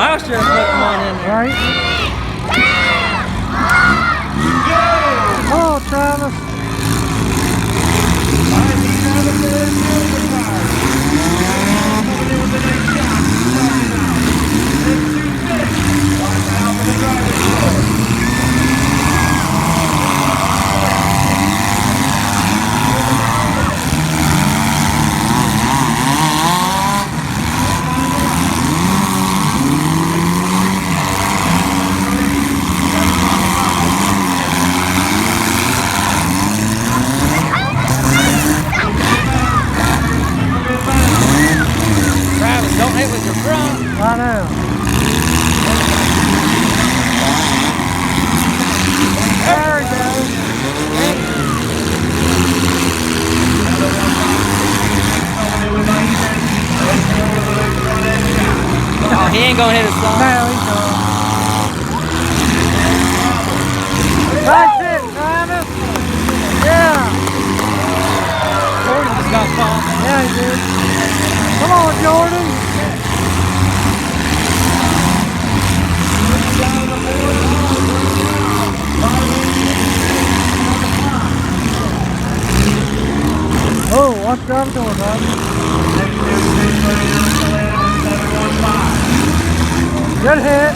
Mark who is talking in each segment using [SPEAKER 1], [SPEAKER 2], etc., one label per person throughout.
[SPEAKER 1] last year and put them on in there.
[SPEAKER 2] Right? Oh, Travis.
[SPEAKER 1] Travis, don't hit with your front.
[SPEAKER 2] I know. There we go.
[SPEAKER 1] Oh, he ain't gonna hit his song.
[SPEAKER 2] No, he's gone. That's it, Travis. Yeah.
[SPEAKER 1] Jordan just got caught.
[SPEAKER 2] Yeah, he did. Come on, Jordan. Oh, watch the other door, bud. Good hit.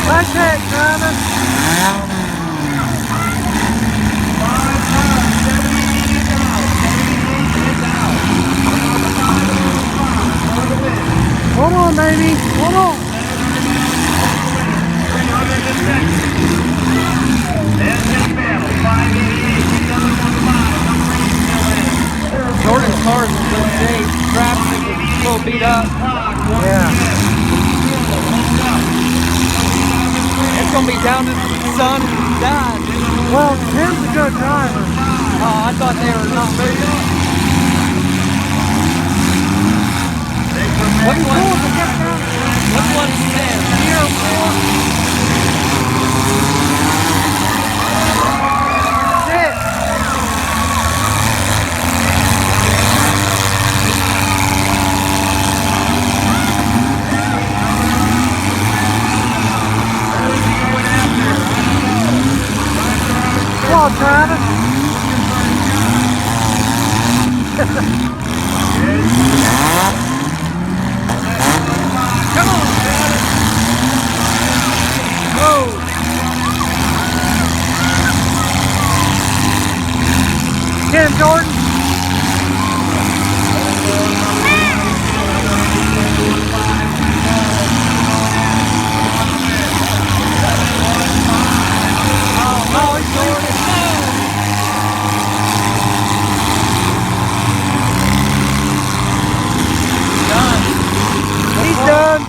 [SPEAKER 2] That's it, Travis. Hold on, baby. Hold on.
[SPEAKER 1] Jordan's car's in good shape. Travis is a little beat up.
[SPEAKER 2] Yeah.
[SPEAKER 1] It's gonna be down to the sun and dad.
[SPEAKER 2] Well, Tim's a good driver.
[SPEAKER 1] Oh, I thought they were not very good. What one's 10? 3 or 4?
[SPEAKER 2] That's it. Come on, Travis.
[SPEAKER 1] Come on, Travis.
[SPEAKER 2] Go. Get him, Jordan.
[SPEAKER 1] Oh, he's Jordan. Done.
[SPEAKER 2] He's done.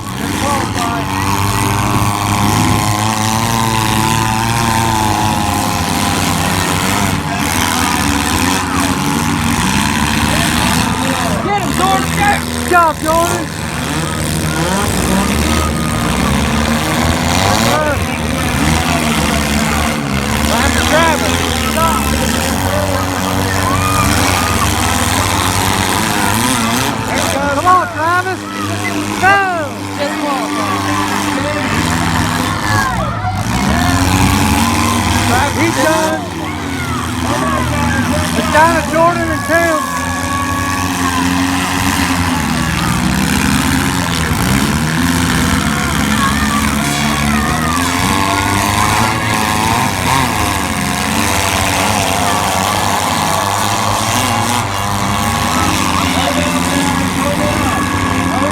[SPEAKER 1] Get him, Jordan. Get him.
[SPEAKER 2] Good job, Jordan.
[SPEAKER 1] Time for Travis.
[SPEAKER 2] Come on, Travis. Go.
[SPEAKER 1] Get him off.
[SPEAKER 2] He's done. It's down to Jordan and Tim.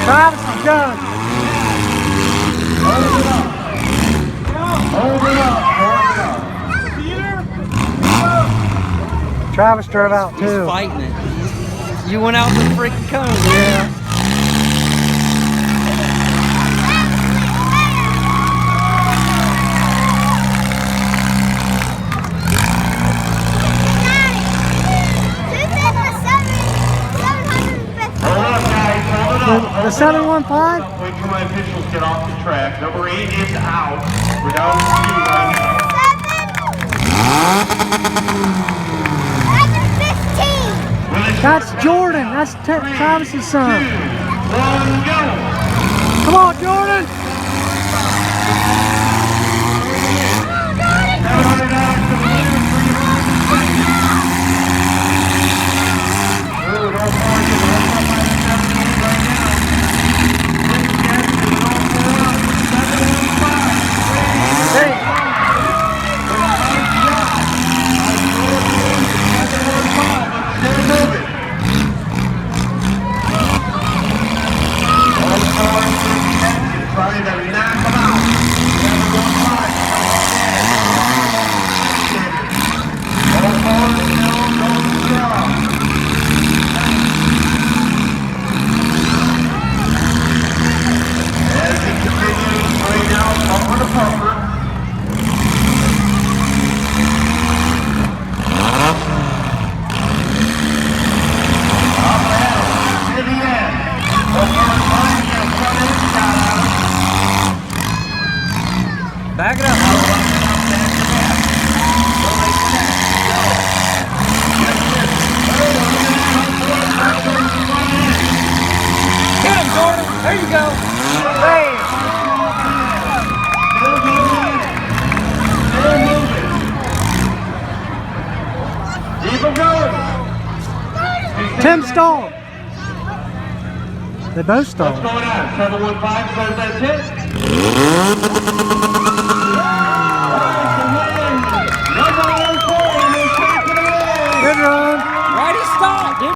[SPEAKER 2] Travis is done.
[SPEAKER 3] Hold it up. Hold it up. Hold it up. Peter?
[SPEAKER 2] Travis drove out
[SPEAKER 1] He's
[SPEAKER 2] too.
[SPEAKER 1] fighting it. You went out the freaking cone.
[SPEAKER 2] Yeah. The 715?
[SPEAKER 3] Wait till my officials get off the track. Number 8 is out. We're down to 2 right now.
[SPEAKER 4] 715.
[SPEAKER 2] That's Jordan. That's Travis's son.
[SPEAKER 3] 1, go!
[SPEAKER 2] Come on, Jordan.
[SPEAKER 1] Back it up. Get him, Jordan. There you go. Hey.
[SPEAKER 3] Keep him going.
[SPEAKER 2] Tim stalled. They both stalled.
[SPEAKER 3] What's going on? 715 says that's it. Number 1 4, and they take it away.
[SPEAKER 2] Good run.
[SPEAKER 1] Righty stop.